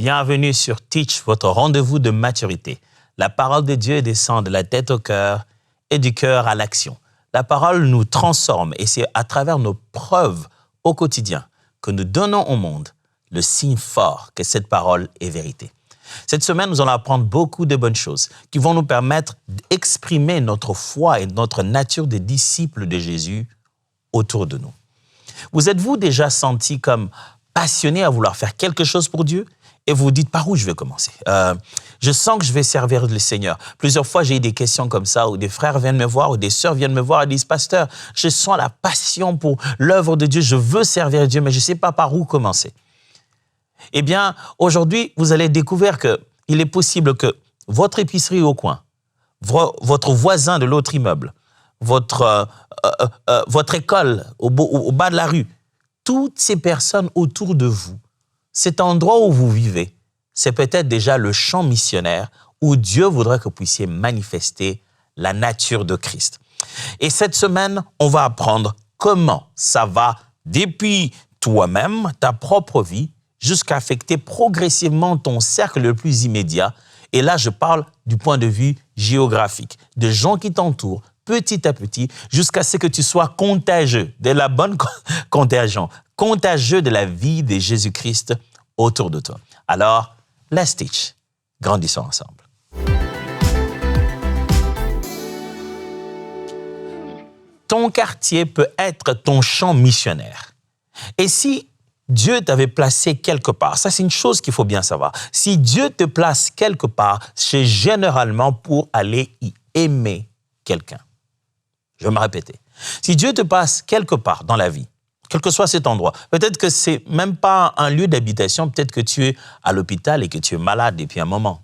Bienvenue sur Teach, votre rendez-vous de maturité. La parole de Dieu descend de la tête au cœur et du cœur à l'action. La parole nous transforme et c'est à travers nos preuves au quotidien que nous donnons au monde le signe fort que cette parole est vérité. Cette semaine, nous allons apprendre beaucoup de bonnes choses qui vont nous permettre d'exprimer notre foi et notre nature de disciples de Jésus autour de nous. Vous êtes-vous déjà senti comme passionné à vouloir faire quelque chose pour Dieu et vous vous dites par où je vais commencer? Je sens que je vais servir le Seigneur. Plusieurs fois, j'ai eu des questions comme ça où des frères viennent me voir ou des sœurs viennent me voir et disent « Pasteur, je sens la passion pour l'œuvre de Dieu, je veux servir Dieu, mais je ne sais pas par où commencer. » Eh bien, aujourd'hui, vous allez découvrir qu'il est possible que votre épicerie au coin, votre voisin de l'autre immeuble, votre école au bas de la rue, toutes ces personnes autour de vous, cet endroit où vous vivez, c'est peut-être déjà le champ missionnaire où Dieu voudrait que vous puissiez manifester la nature de Christ. Et cette semaine, on va apprendre comment ça va depuis toi-même, ta propre vie, jusqu'à affecter progressivement ton cercle le plus immédiat. Et là, je parle du point de vue géographique, de gens qui t'entourent, petit à petit, jusqu'à ce que tu sois contagieux, de la bonne contagion, contagieux de la vie de Jésus-Christ autour de toi. Alors, let's teach. Grandissons ensemble. Ton quartier peut être ton champ missionnaire. Et si Dieu t'avait placé quelque part, ça c'est une chose qu'il faut bien savoir. Si Dieu te place quelque part, c'est généralement pour aller y aimer quelqu'un. Je vais me répéter. Si Dieu te place quelque part dans la vie, quel que soit cet endroit, peut-être que ce n'est même pas un lieu d'habitation, peut-être que tu es à l'hôpital et que tu es malade depuis un moment.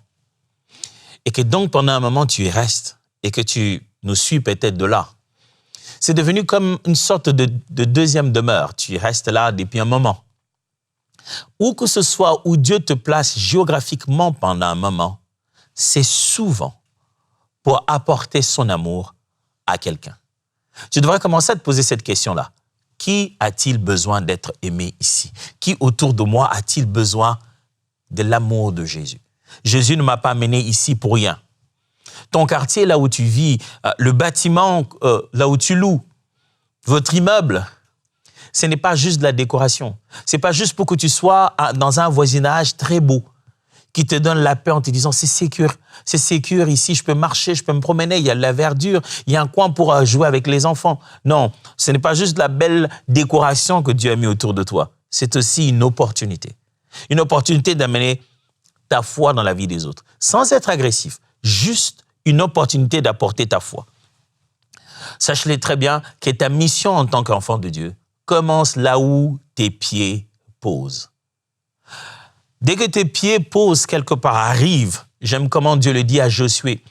Et que donc pendant un moment tu y restes et que tu nous suis peut-être de là. C'est devenu comme une sorte de deuxième demeure. Tu y restes là depuis un moment. Où que ce soit où Dieu te place géographiquement pendant un moment, c'est souvent pour apporter son amour à quelqu'un. Tu devrais commencer à te poser cette question-là. Qui a-t-il besoin d'être aimé ici? Qui autour de moi a-t-il besoin de l'amour de Jésus? Jésus ne m'a pas amené ici pour rien. Ton quartier, là où tu vis, le bâtiment, là où tu loues, votre immeuble, ce n'est pas juste de la décoration. Ce n'est pas juste pour que tu sois dans un voisinage très beau qui te donne la paix en te disant c'est sécure ici, je peux marcher, je peux me promener, il y a de la verdure, il y a un coin pour jouer avec les enfants. Non, ce n'est pas juste la belle décoration que Dieu a mis autour de toi. C'est aussi une opportunité. Une opportunité d'amener ta foi dans la vie des autres. Sans être agressif, juste une opportunité d'apporter ta foi. Sache-le très bien que ta mission en tant qu'enfant de Dieu commence là où tes pieds posent. Dès que tes pieds posent quelque part, arrive, j'aime comment Dieu le dit à Josué,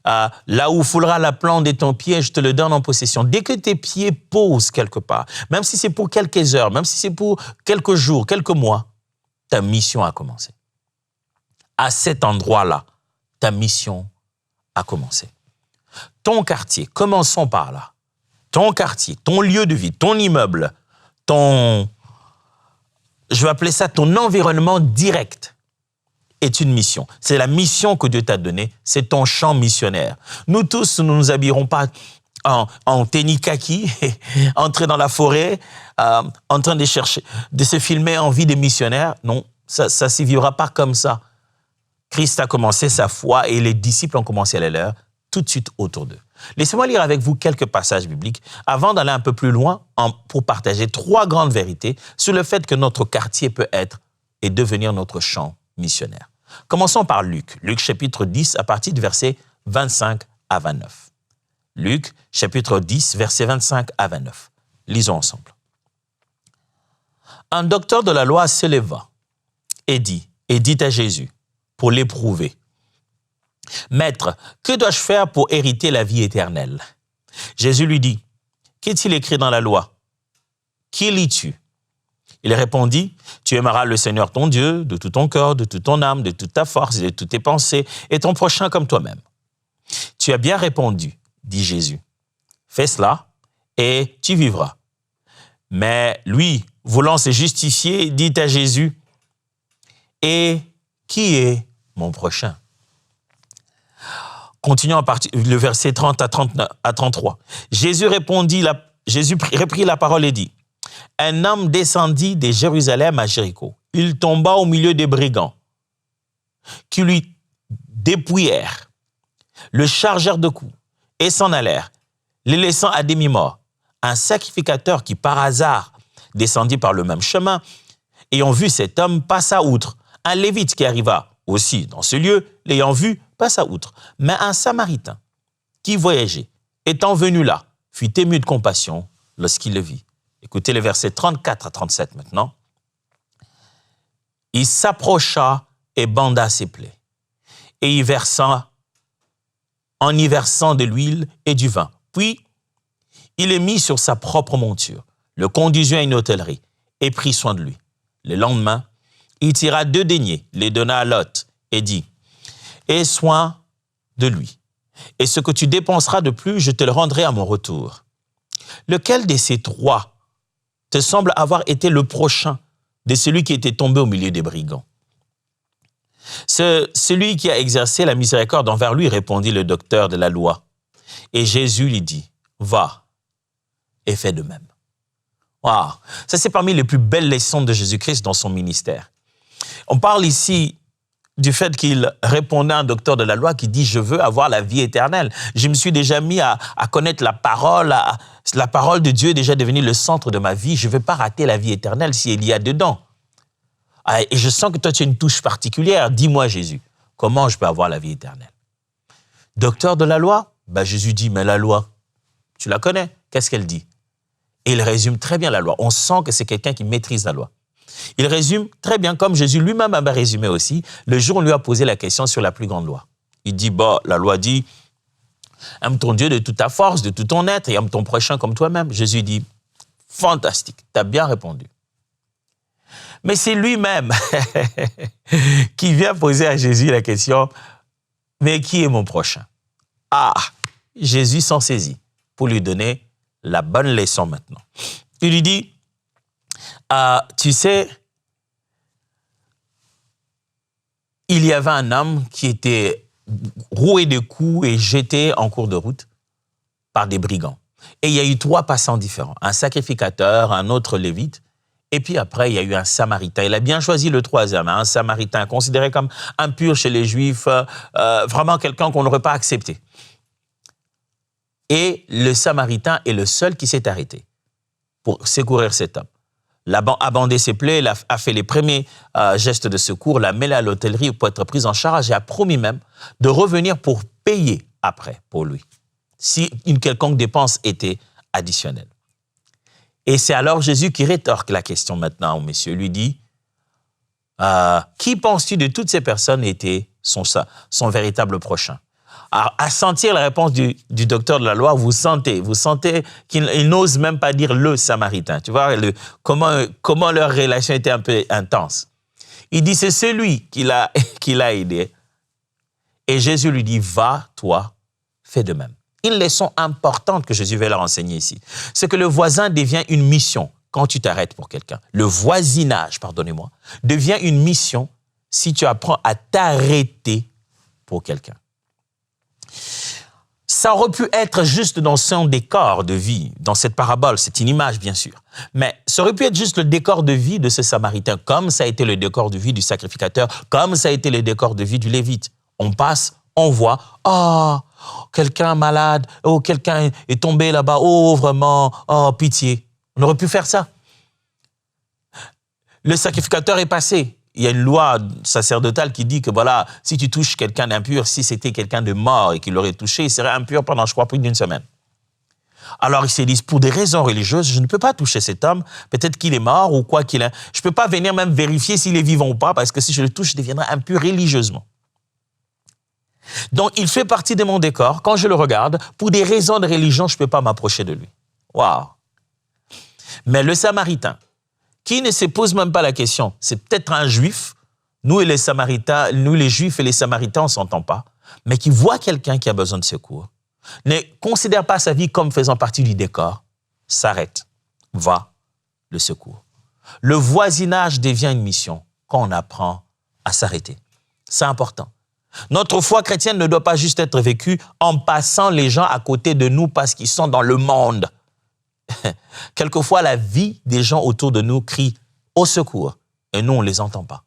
là où foulera la plante de ton pied, je te le donne en possession. Dès que tes pieds posent quelque part, même si c'est pour quelques heures, même si c'est pour quelques jours, quelques mois, ta mission a commencé. À cet endroit-là, ta mission a commencé. Ton quartier, commençons par là. Ton quartier, ton lieu de vie, ton immeuble, je vais appeler ça ton environnement direct est une mission. C'est la mission que Dieu t'a donnée, c'est ton champ missionnaire. Nous tous, nous ne nous habillerons pas en tennis kaki, entrer dans la forêt, en train de chercher, de se filmer en vie de missionnaire. Non, ça ne s'y vivra pas comme ça. Christ a commencé sa foi et les disciples ont commencé la leur tout de suite autour d'eux. Laissez-moi lire avec vous quelques passages bibliques avant d'aller un peu plus loin pour partager 3 grandes vérités sur le fait que notre quartier peut être et devenir notre champ missionnaire. Commençons par Luc. Luc chapitre 10 à partir du verset 25 à 29. Luc chapitre 10 verset 25 à 29. Lisons ensemble. Un docteur de la loi se leva et dit à Jésus pour l'éprouver. « Maître, que dois-je faire pour hériter la vie éternelle ?» Jésus lui dit, « Qu'est-il écrit dans la loi? Qui lis-tu » Il répondit, « Tu aimeras le Seigneur ton Dieu de tout ton cœur, de toute ton âme, de toute ta force et de toutes tes pensées, et ton prochain comme toi-même. » « Tu as bien répondu, dit Jésus. Fais cela et tu vivras. » Mais lui, voulant se justifier, dit à Jésus, « Et qui est mon prochain? Continuons le verset 30 à 33. Jésus reprit la parole et dit, « Un homme descendit de Jérusalem à Jéricho. Il tomba au milieu des brigands qui lui dépouillèrent, le chargèrent de coups et s'en allèrent, les laissant à demi-mort. Un sacrificateur qui, par hasard, descendit par le même chemin, ayant vu cet homme, passa outre. Un lévite qui arriva aussi dans ce lieu, l'ayant vu, passa outre. Mais un samaritain qui voyageait, étant venu là, fut ému de compassion lorsqu'il le vit. » Écoutez les versets 34 à 37 maintenant. « Il s'approcha et banda ses plaies, et en y versant de l'huile et du vin. Puis, il est mis sur sa propre monture, le conduisit à une hôtellerie et prit soin de lui. Le lendemain, il tira 2 deniers, les donna à l'hôte et dit, « Aie soin de lui, et ce que tu dépenseras de plus, je te le rendrai à mon retour. » Lequel de ces 3 te semble avoir été le prochain de celui qui était tombé au milieu des brigands? Celui qui a exercé la miséricorde envers lui, répondit le docteur de la loi. Et Jésus lui dit, « Va et fais de même. » Wow. Ça, c'est parmi les plus belles leçons de Jésus-Christ dans son ministère. On parle ici du fait qu'il répondait à un docteur de la loi qui dit « Je veux avoir la vie éternelle. Je me suis déjà mis à connaître la parole. La parole de Dieu est déjà devenue le centre de ma vie. Je ne veux pas rater la vie éternelle s'il y a dedans. Et je sens que toi, tu as une touche particulière. Dis-moi, Jésus, comment je peux avoir la vie éternelle? » Docteur de la loi, Jésus dit « Mais la loi, tu la connais. Qu'est-ce qu'elle dit? » Et il résume très bien la loi. On sent que c'est quelqu'un qui maîtrise la loi. Il résume très bien, comme Jésus lui-même avait résumé aussi, le jour où on lui a posé la question sur la plus grande loi. Il dit, la loi dit, aime ton Dieu de toute ta force, de tout ton être, et aime ton prochain comme toi-même. Jésus dit, fantastique, tu as bien répondu. Mais c'est lui-même qui vient poser à Jésus la question, mais qui est mon prochain? Ah, Jésus s'en saisit pour lui donner la bonne leçon maintenant. Il lui dit, tu sais, il y avait un homme qui était roué de coups et jeté en cours de route par des brigands. Et il y a eu 3 passants différents, un sacrificateur, un autre lévite, et puis après, il y a eu un samaritain. Il a bien choisi le 3e, un samaritain, considéré comme impur chez les Juifs, vraiment quelqu'un qu'on n'aurait pas accepté. Et le samaritain est le seul qui s'est arrêté pour secourir cet homme. A bandé ses plaies, a fait les premiers gestes de secours, l'a mêlé à l'hôtellerie pour être prise en charge et a promis même de revenir pour payer après pour lui, si une quelconque dépense était additionnelle. Et c'est alors Jésus qui rétorque la question maintenant au monsieur, lui dit, qui penses-tu de toutes ces personnes était son véritable prochain? Alors, à sentir la réponse du docteur de la loi, vous sentez qu'il n'ose même pas dire le samaritain. Tu vois comment leur relation était un peu intense. Il dit, c'est celui qui l'a aidé. Et Jésus lui dit, va, toi, fais de même. Une leçon importante que Jésus veut leur enseigner ici, c'est que le voisin devient une mission quand tu t'arrêtes pour quelqu'un. Le voisinage, pardonnez-moi, devient une mission si tu apprends à t'arrêter pour quelqu'un. Ça aurait pu être juste dans son décor de vie, dans cette parabole, c'est une image bien sûr, mais ça aurait pu être juste le décor de vie de ce Samaritain, comme ça a été le décor de vie du sacrificateur, comme ça a été le décor de vie du Lévite. On passe, on voit, quelqu'un malade, quelqu'un est tombé là-bas, vraiment, pitié. On aurait pu faire ça. Le sacrificateur est passé. Il y a une loi sacerdotale qui dit que voilà, si tu touches quelqu'un d'impur, si c'était quelqu'un de mort et qu'il l'aurait touché, il serait impur pendant, je crois, plus d'1 semaine. Alors ils se disent, pour des raisons religieuses, je ne peux pas toucher cet homme, peut-être qu'il est mort ou quoi qu'il est. Je ne peux pas venir même vérifier s'il est vivant ou pas, parce que si je le touche, je deviendrai impur religieusement. Donc il fait partie de mon décor. Quand je le regarde, pour des raisons de religion, je ne peux pas m'approcher de lui. Waouh! Mais le Samaritain, qui ne se pose même pas la question, c'est peut-être un Juif, nous les Juifs et les Samaritains, on ne s'entend pas, mais qui voit quelqu'un qui a besoin de secours, ne considère pas sa vie comme faisant partie du décor, s'arrête, va le secours. Le voisinage devient une mission quand on apprend à s'arrêter. C'est important. Notre foi chrétienne ne doit pas juste être vécue en passant les gens à côté de nous parce qu'ils sont dans le monde. Quelquefois, la vie des gens autour de nous crie au secours et nous, on ne les entend pas.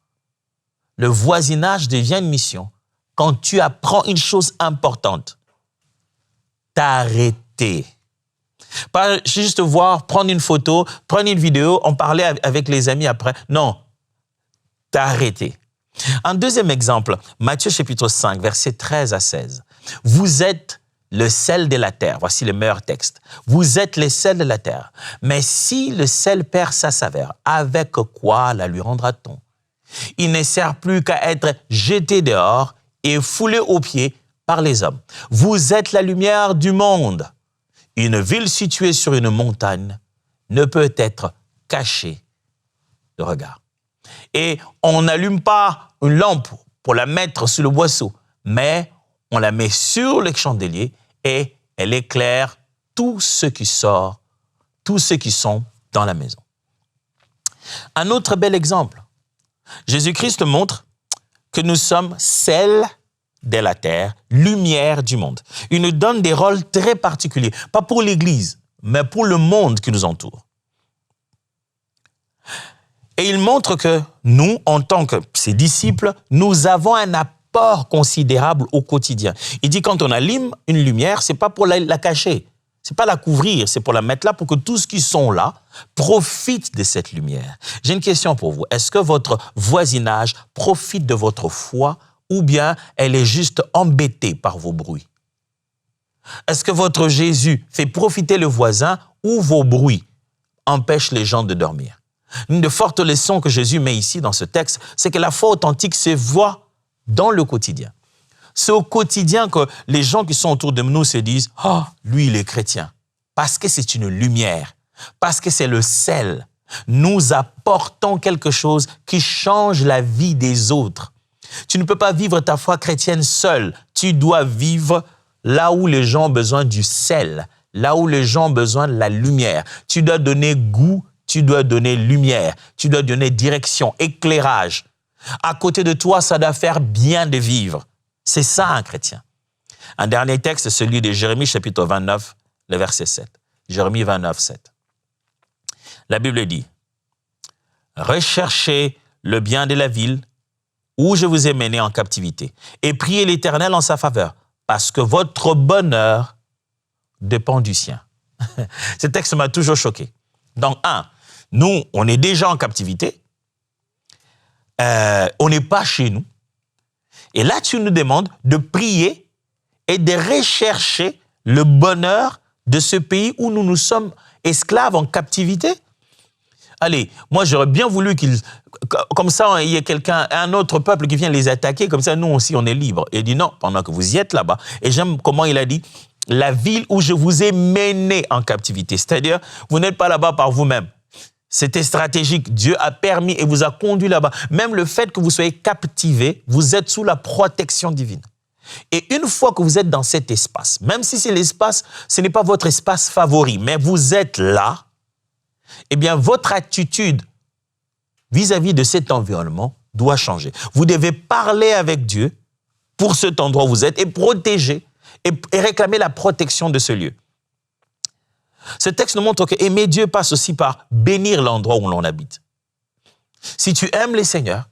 Le voisinage devient une mission quand tu apprends une chose importante. T'arrêter. Pas juste voir, prendre une photo, prendre une vidéo, en parler avec les amis après. Non, t'arrêter. Un deuxième exemple, Matthieu chapitre 5, versets 13 à 16. Vous êtes le sel de la terre. Voici le meilleur texte. Vous êtes le sel de la terre. Mais si le sel perd sa saveur, avec quoi la lui rendra-t-on? Il ne sert plus qu'à être jeté dehors et foulé aux pieds par les hommes. Vous êtes la lumière du monde. Une ville située sur une montagne ne peut être cachée de regard. Et on n'allume pas une lampe pour la mettre sous le boisseau, mais on la met sur le chandelier et elle éclaire tous ceux qui sortent, tous ceux qui sont dans la maison. Un autre bel exemple. Jésus-Christ montre que nous sommes sel de la terre, lumière du monde. Il nous donne des rôles très particuliers, pas pour l'Église, mais pour le monde qui nous entoure. Et il montre que nous, en tant que ses disciples, nous avons un apport considérable au quotidien. Il dit quand on allume une lumière, c'est pas pour la cacher, c'est pas la couvrir, c'est pour la mettre là pour que tous ceux qui sont là profitent de cette lumière. J'ai une question pour vous. Est-ce que votre voisinage profite de votre foi ou bien elle est juste embêtée par vos bruits? Est-ce que votre Jésus fait profiter le voisin ou vos bruits empêchent les gens de dormir? Une des fortes leçons que Jésus met ici dans ce texte, c'est que la foi authentique se voit dans le quotidien. C'est au quotidien que les gens qui sont autour de nous se disent « Oh, lui, il est chrétien ». Parce que c'est une lumière, parce que c'est le sel. Nous apportons quelque chose qui change la vie des autres. Tu ne peux pas vivre ta foi chrétienne seul. Tu dois vivre là où les gens ont besoin du sel, là où les gens ont besoin de la lumière. Tu dois donner goût, tu dois donner lumière, tu dois donner direction, éclairage. À côté de toi, ça doit faire bien de vivre. C'est ça un chrétien. Un dernier texte, celui de Jérémie chapitre 29, le verset 7. Jérémie 29, 7. La Bible dit « Recherchez le bien de la ville où je vous ai mené en captivité et priez l'Éternel en sa faveur, parce que votre bonheur dépend du sien. » Ce texte m'a toujours choqué. Donc, nous, on est déjà en captivité, on n'est pas chez nous, et là, tu nous demandes de prier et de rechercher le bonheur de ce pays où nous nous sommes esclaves en captivité. Allez, moi, j'aurais bien voulu comme ça, il y ait un autre peuple qui vient les attaquer, comme ça, nous aussi, on est libres. Et il dit non, pendant que vous y êtes là-bas. Et j'aime comment il a dit, la ville où je vous ai mené en captivité. C'est-à-dire, vous n'êtes pas là-bas par vous-même. C'était stratégique. Dieu a permis et vous a conduit là-bas. Même le fait que vous soyez captivés, vous êtes sous la protection divine. Et une fois que vous êtes dans cet espace, même si c'est l'espace, ce n'est pas votre espace favori, mais vous êtes là, eh bien, votre attitude vis-à-vis de cet environnement doit changer. Vous devez parler avec Dieu pour cet endroit où vous êtes et protéger et réclamer la protection de ce lieu. Ce texte nous montre que aimer Dieu passe aussi par bénir l'endroit où l'on habite. Si tu aimes le Seigneur,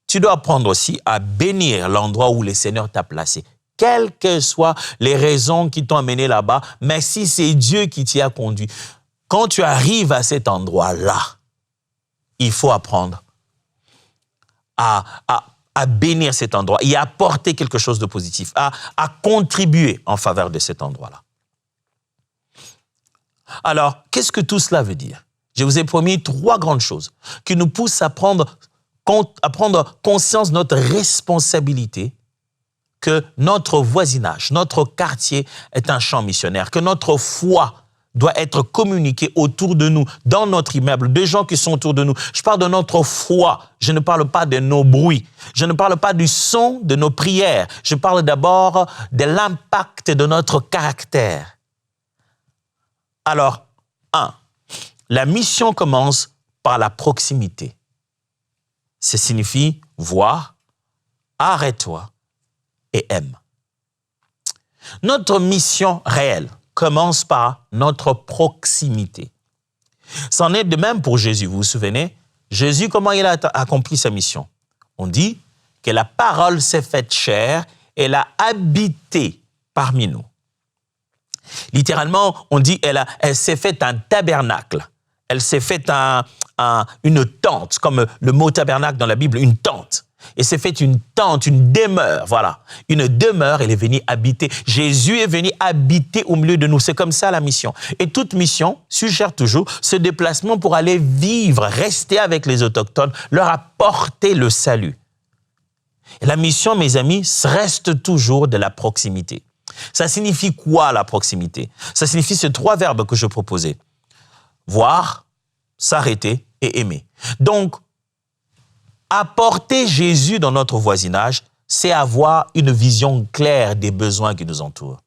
tu dois apprendre aussi à bénir l'endroit où le Seigneur t'a placé. Quelles que soient les raisons qui t'ont amené là-bas, mais si c'est Dieu qui t'y a conduit, quand tu arrives à cet endroit-là, il faut apprendre à bénir cet endroit et à apporter quelque chose de positif, à contribuer en faveur de cet endroit-là. Alors, qu'est-ce que tout cela veut dire? Je vous ai promis 3 grandes choses qui nous poussent à prendre conscience de notre responsabilité, que notre voisinage, notre quartier est un champ missionnaire, que notre foi doit être communiquée autour de nous, dans notre immeuble, des gens qui sont autour de nous. Je parle de notre foi, je ne parle pas de nos bruits, je ne parle pas du son de nos prières, je parle d'abord de l'impact de notre caractère. Alors, 1, la mission commence par la proximité. Ça signifie voir, arrête-toi et aime. Notre mission réelle commence par notre proximité. C'en est de même pour Jésus. Vous vous souvenez? Jésus, comment il a accompli sa mission? On dit que la parole s'est faite chair, elle a habité parmi nous. Littéralement, on dit elle s'est faite un tabernacle. Elle s'est faite une tente, comme le mot tabernacle dans la Bible, une tente. Et s'est faite une tente, une demeure, voilà. Une demeure, elle est venue habiter. Jésus est venu habiter au milieu de nous. C'est comme ça la mission. Et toute mission suggère toujours ce déplacement pour aller vivre, rester avec les autochtones, leur apporter le salut. Et la mission, mes amis, reste toujours de la proximité. Ça signifie quoi la proximité? Ça signifie ces 3 verbes que je proposais. Voir, s'arrêter et aimer. Donc, apporter Jésus dans notre voisinage, c'est avoir une vision claire des besoins qui nous entourent.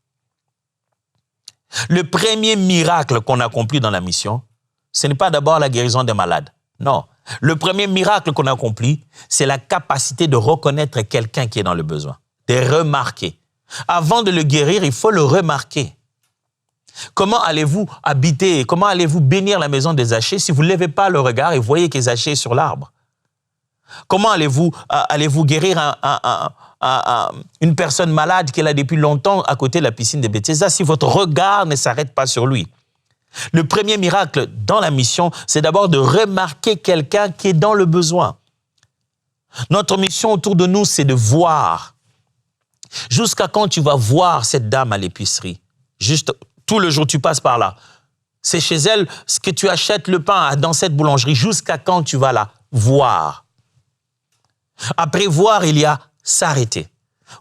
Le premier miracle qu'on accomplit dans la mission, ce n'est pas d'abord la guérison des malades. Non. Le premier miracle qu'on accomplit, c'est la capacité de reconnaître quelqu'un qui est dans le besoin, de remarquer. Avant de le guérir, il faut le remarquer. Comment allez-vous habiter, comment allez-vous bénir la maison des Zachée si vous ne levez pas le regard et voyez que Zachée est sur l'arbre? Comment allez-vous guérir une personne malade qui est là depuis longtemps à côté de la piscine de Bethesda si votre regard ne s'arrête pas sur lui? Le premier miracle dans la mission, c'est d'abord de remarquer quelqu'un qui est dans le besoin. Notre mission autour de nous, c'est de voir. Jusqu'à quand tu vas voir cette dame à l'épicerie? Juste tout le jour, tu passes par là. C'est chez elle ce que tu achètes le pain dans cette boulangerie. Jusqu'à quand tu vas la voir? Après voir, il y a s'arrêter.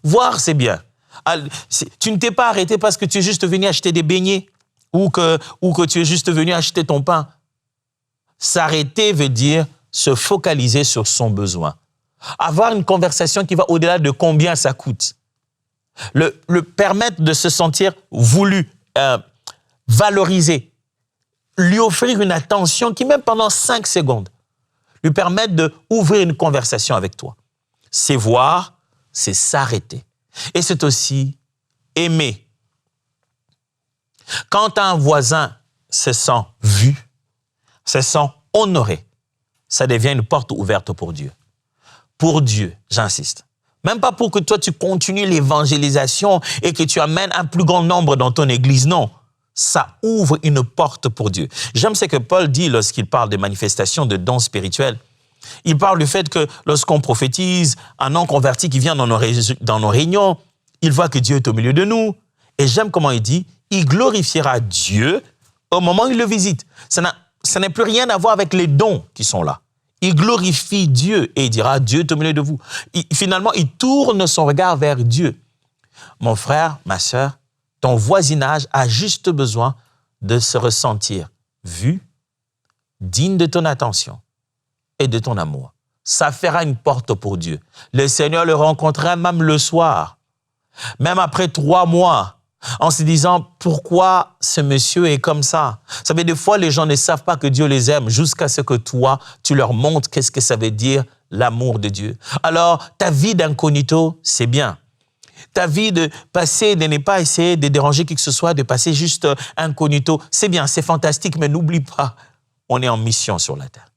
Voir, c'est bien. Tu ne t'es pas arrêté parce que tu es juste venu acheter des beignets ou que tu es juste venu acheter ton pain. S'arrêter veut dire se focaliser sur son besoin. Avoir une conversation qui va au-delà de combien ça coûte. Le permettre de se sentir voulu, valorisé. Lui offrir une attention qui, même pendant 5 secondes, lui permettre d'ouvrir une conversation avec toi. C'est voir, c'est s'arrêter. Et c'est aussi aimer. Quand un voisin se sent vu, se sent honoré, ça devient une porte ouverte pour Dieu. Pour Dieu, j'insiste. Même pas pour que toi, tu continues l'évangélisation et que tu amènes un plus grand nombre dans ton église, non. Ça ouvre une porte pour Dieu. J'aime ce que Paul dit lorsqu'il parle des manifestations de dons spirituels. Il parle du fait que lorsqu'on prophétise, un non-converti qui vient dans nos réunions, il voit que Dieu est au milieu de nous. Et j'aime comment il dit, il glorifiera Dieu au moment où il le visite. Ça n'a plus rien à voir avec les dons qui sont là. Il glorifie Dieu et il dira, Dieu est au milieu de vous. Finalement, il tourne son regard vers Dieu. Mon frère, ma sœur, ton voisinage a juste besoin de se ressentir vu, digne de ton attention et de ton amour. Ça fera une porte pour Dieu. Le Seigneur le rencontrera même le soir, même après 3 mois, en se disant pourquoi ce monsieur est comme ça. Vous savez, des fois, les gens ne savent pas que Dieu les aime jusqu'à ce que toi, tu leur montres qu'est-ce que ça veut dire l'amour de Dieu. Alors, ta vie d'incognito, c'est bien. Ta vie de passer, de ne pas essayer de déranger qui que ce soit, de passer juste incognito, c'est bien, c'est fantastique, mais n'oublie pas, on est en mission sur la terre.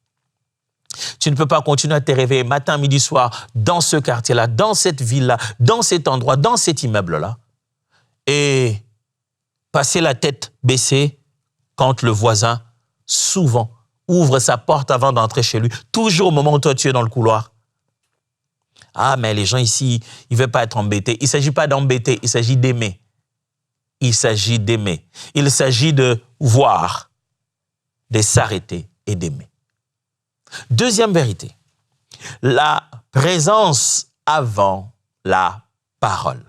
Tu ne peux pas continuer à te réveiller matin, midi, soir, dans ce quartier-là, dans cette ville-là, dans cet endroit, dans cet immeuble-là, et passer la tête baissée quand le voisin, souvent, ouvre sa porte avant d'entrer chez lui, toujours au moment où toi tu es dans le couloir. Ah, mais les gens ici, ils ne veulent pas être embêtés. Il ne s'agit pas d'embêter, il s'agit d'aimer. Il s'agit d'aimer. Il s'agit de voir, de s'arrêter et d'aimer. Deuxième vérité, la présence avant la parole.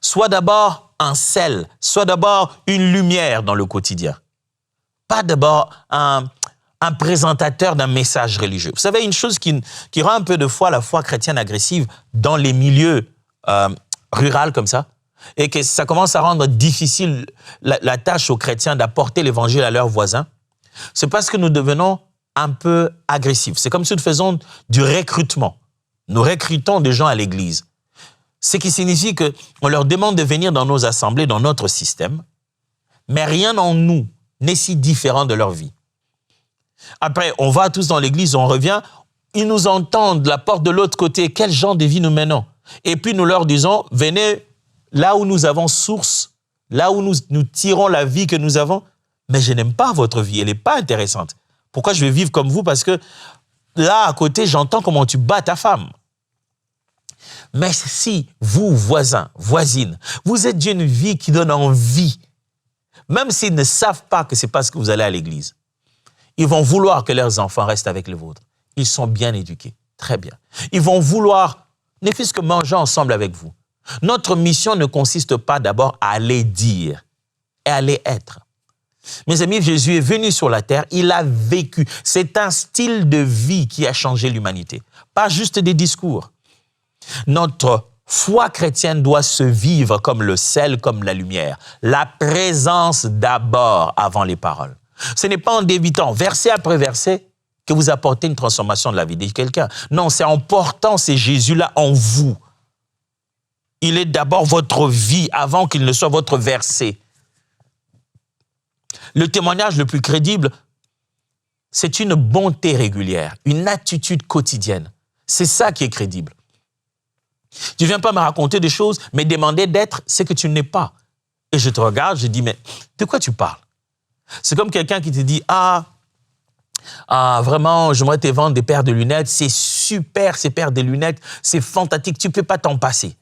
Sois d'abord un sel, sois d'abord une lumière dans le quotidien. Pas d'abord un présentateur d'un message religieux. Vous savez, une chose qui rend un peu de fois la foi chrétienne agressive dans les milieux ruraux comme ça, et que ça commence à rendre difficile la tâche aux chrétiens d'apporter l'évangile à leurs voisins, c'est parce que nous devenons un peu agressifs. C'est comme si nous faisons du recrutement. Nous recrutons des gens à l'église. Ce qui signifie qu'on leur demande de venir dans nos assemblées, dans notre système, mais rien en nous n'est si différent de leur vie. Après, on va tous dans l'église, on revient, ils nous entendent de la porte de l'autre côté, quel genre de vie nous menons. Et puis nous leur disons, venez là où nous avons source, là où nous tirons la vie que nous avons, mais je n'aime pas votre vie, elle n'est pas intéressante. Pourquoi je vais vivre comme vous? Parce que là, à côté, j'entends comment tu bats ta femme. Mais si vous, voisins, voisines, vous êtes d'une vie qui donne envie, même s'ils ne savent pas que c'est parce que vous allez à l'église, ils vont vouloir que leurs enfants restent avec les vôtres. Ils sont bien éduqués, très bien. Ils vont vouloir, ne fût-ce que manger ensemble avec vous. Notre mission ne consiste pas d'abord à aller dire et à aller être. Mes amis, Jésus est venu sur la terre, il a vécu. C'est un style de vie qui a changé l'humanité, pas juste des discours. Notre foi chrétienne doit se vivre comme le sel, comme la lumière. La présence d'abord avant les paroles. Ce n'est pas en débitant verset après verset que vous apportez une transformation de la vie de quelqu'un. Non, c'est en portant ces Jésus-là en vous. Il est d'abord votre vie avant qu'il ne soit votre verset. Le témoignage le plus crédible, c'est une bonté régulière, une attitude quotidienne. C'est ça qui est crédible. Tu ne viens pas me raconter des choses, mais demander d'être ce que tu n'es pas. Et je te regarde, je dis, mais de quoi tu parles? C'est comme quelqu'un qui te dit, vraiment, j'aimerais te vendre des paires de lunettes, c'est super ces paires de lunettes, c'est fantastique, tu ne peux pas t'en passer.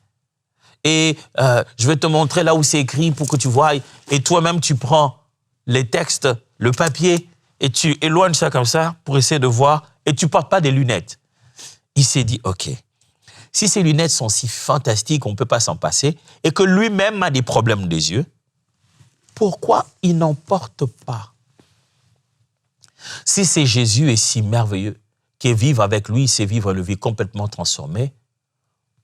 Et je vais te montrer là où c'est écrit pour que tu vois. Et toi-même, tu prends les textes, le papier, et tu éloignes ça comme ça pour essayer de voir, et tu ne portes pas des lunettes. Il s'est dit, OK, si ces lunettes sont si fantastiques, on ne peut pas s'en passer, et que lui-même a des problèmes des yeux, pourquoi il n'en porte pas? Si c'est Jésus est si merveilleux, que vivre avec lui, c'est vivre une vie complètement transformée,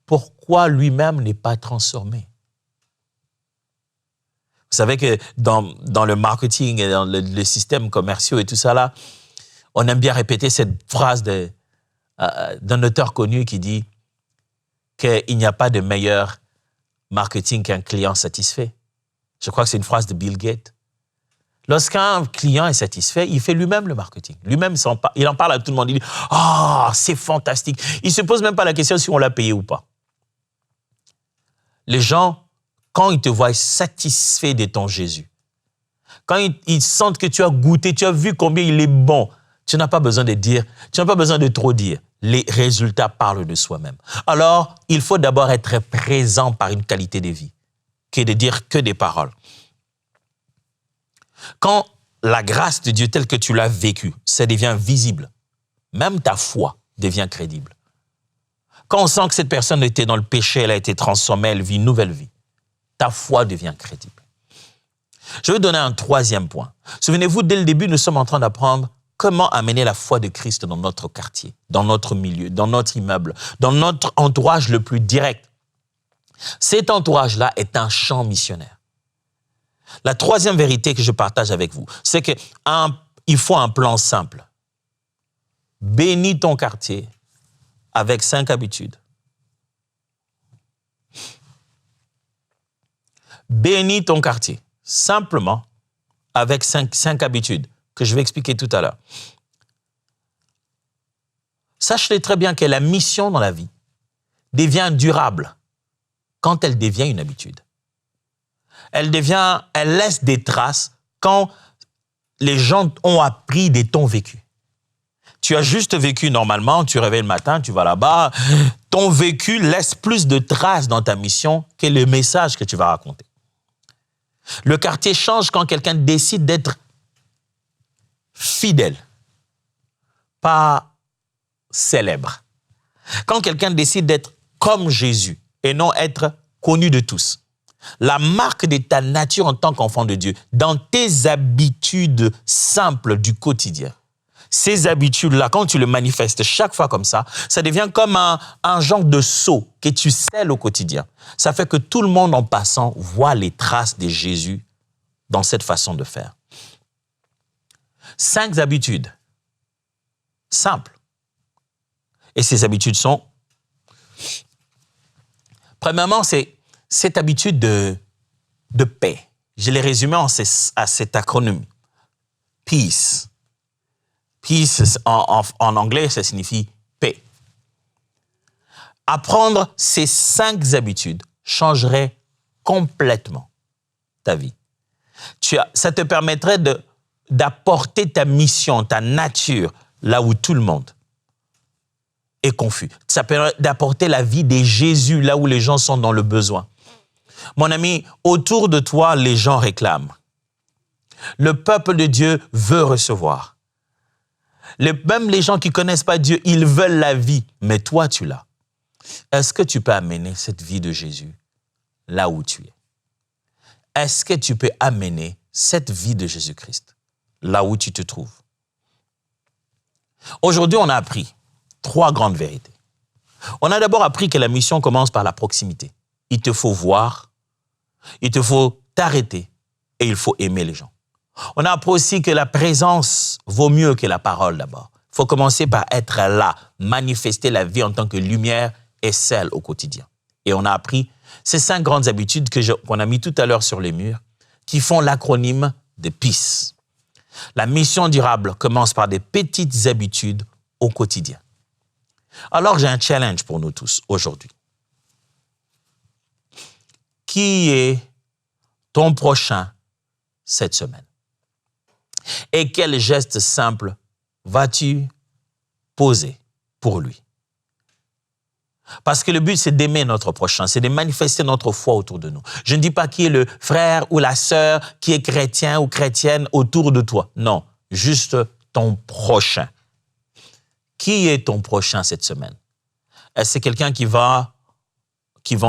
pourquoi lui-même n'est pas transformé? Vous savez que dans le marketing et dans le système commercial et tout ça là, on aime bien répéter cette phrase d'un auteur connu qui dit qu'il n'y a pas de meilleur marketing qu'un client satisfait. Je crois que c'est une phrase de Bill Gates. Lorsqu'un client est satisfait, il fait lui-même le marketing. Lui-même, il en parle à tout le monde. Il dit « Ah, c'est fantastique ». Il ne se pose même pas la question si on l'a payé ou pas. Les gens, quand ils te voient satisfait de ton Jésus, quand ils sentent que tu as goûté, tu as vu combien il est bon, tu n'as pas besoin de dire, tu n'as pas besoin de trop dire. Les résultats parlent de soi-même. Alors, il faut d'abord être présent par une qualité de vie, que de dire que des paroles. Quand la grâce de Dieu telle que tu l'as vécue, ça devient visible, même ta foi devient crédible. Quand on sent que cette personne était dans le péché, elle a été transformée, elle vit une nouvelle vie, ta foi devient crédible. Je vais donner un troisième point. Souvenez-vous, dès le début, nous sommes en train d'apprendre comment amener la foi de Christ dans notre quartier, dans notre milieu, dans notre immeuble, dans notre entourage le plus direct. Cet entourage-là est un champ missionnaire. La troisième vérité que je partage avec vous, c'est qu'il faut un plan simple. Bénis ton quartier avec 5 habitudes. Bénis ton quartier simplement avec 5 habitudes que je vais expliquer tout à l'heure. Sachez très bien que la mission dans la vie devient durable quand elle devient une habitude. Elle laisse des traces quand les gens ont appris des temps vécus. Tu as juste vécu normalement, tu réveilles le matin, tu vas là-bas. Ton vécu laisse plus de traces dans ta mission que le message que tu vas raconter. Le quartier change quand quelqu'un décide d'être fidèle, pas célèbre. Quand quelqu'un décide d'être comme Jésus et non être connu de tous. La marque de ta nature en tant qu'enfant de Dieu, dans tes habitudes simples du quotidien. Ces habitudes-là, quand tu le manifestes chaque fois comme ça devient comme un genre de sceau que tu scelles au quotidien. Ça fait que tout le monde en passant voit les traces de Jésus dans cette façon de faire. 5 habitudes simples. Et ces habitudes sont Premièrement, c'est cette habitude de paix. Je l'ai résumé à cet acronyme. Peace. Peace, en anglais, ça signifie paix. Apprendre ces 5 habitudes changerait complètement ta vie. Ça te permettrait d'apporter ta mission, ta nature, là où tout le monde est confus. Ça permet d'apporter la vie de Jésus, là où les gens sont dans le besoin. Mon ami, autour de toi, les gens réclament. Le peuple de Dieu veut recevoir. Même les gens qui ne connaissent pas Dieu, ils veulent la vie, mais toi, tu l'as. Est-ce que tu peux amener cette vie de Jésus là où tu es? Est-ce que tu peux amener cette vie de Jésus-Christ là où tu te trouves? Aujourd'hui, on a appris 3 grandes vérités. On a d'abord appris que la mission commence par la proximité. Il te faut voir, il te faut t'arrêter et il faut aimer les gens. On a appris aussi que la présence vaut mieux que la parole d'abord. Il faut commencer par être là, manifester la vie en tant que lumière et sel au quotidien. Et on a appris ces 5 grandes habitudes qu'on a mis tout à l'heure sur les murs qui font l'acronyme de PEACE. La mission durable commence par des petites habitudes au quotidien. Alors, j'ai un challenge pour nous tous aujourd'hui. Qui est ton prochain cette semaine? Et quel geste simple vas-tu poser pour lui? Parce que le but, c'est d'aimer notre prochain, c'est de manifester notre foi autour de nous. Je ne dis pas qui est le frère ou la sœur qui est chrétien ou chrétienne autour de toi. Non, juste ton prochain. Qui est ton prochain cette semaine? Est-ce que c'est quelqu'un qui vend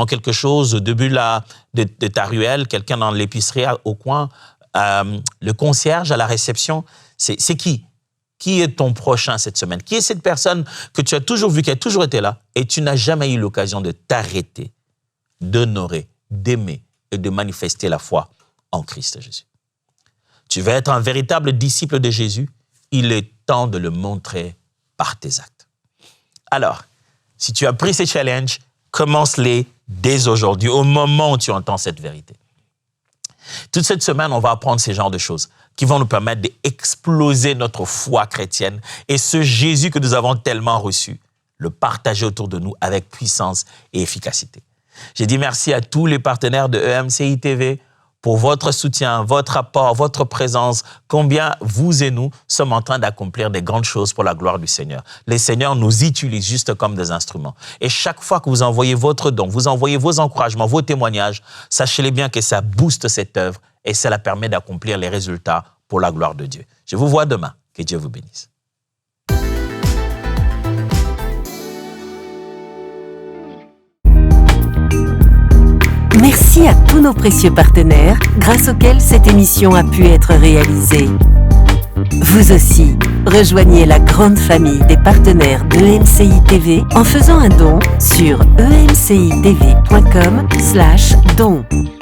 quelque chose au début de ta ruelle, quelqu'un dans l'épicerie au coin, le concierge à la réception? C'est qui? Qui est ton prochain cette semaine? Qui est cette personne que tu as toujours vue, qui a toujours été là et tu n'as jamais eu l'occasion de t'arrêter, d'honorer, d'aimer et de manifester la foi en Christ Jésus? Tu veux être un véritable disciple de Jésus? Il est temps de le montrer par tes actes. Alors, si tu as pris ces challenges, commence-les dès aujourd'hui, au moment où tu entends cette vérité. Toute cette semaine, on va apprendre ces genres de choses qui vont nous permettre d'exploser notre foi chrétienne et ce Jésus que nous avons tellement reçu, le partager autour de nous avec puissance et efficacité. J'ai dit merci à tous les partenaires de EMCI TV pour votre soutien, votre apport, votre présence, combien vous et nous sommes en train d'accomplir des grandes choses pour la gloire du Seigneur. Le Seigneur nous utilise juste comme des instruments. Et chaque fois que vous envoyez votre don, vous envoyez vos encouragements, vos témoignages, sachez-les bien que ça booste cette œuvre et cela permet d'accomplir les résultats pour la gloire de Dieu. Je vous vois demain. Que Dieu vous bénisse. Merci à tous nos précieux partenaires, grâce auxquels cette émission a pu être réalisée. Vous aussi, rejoignez la grande famille des partenaires de EMCI TV en faisant un don sur emcitv.com/don.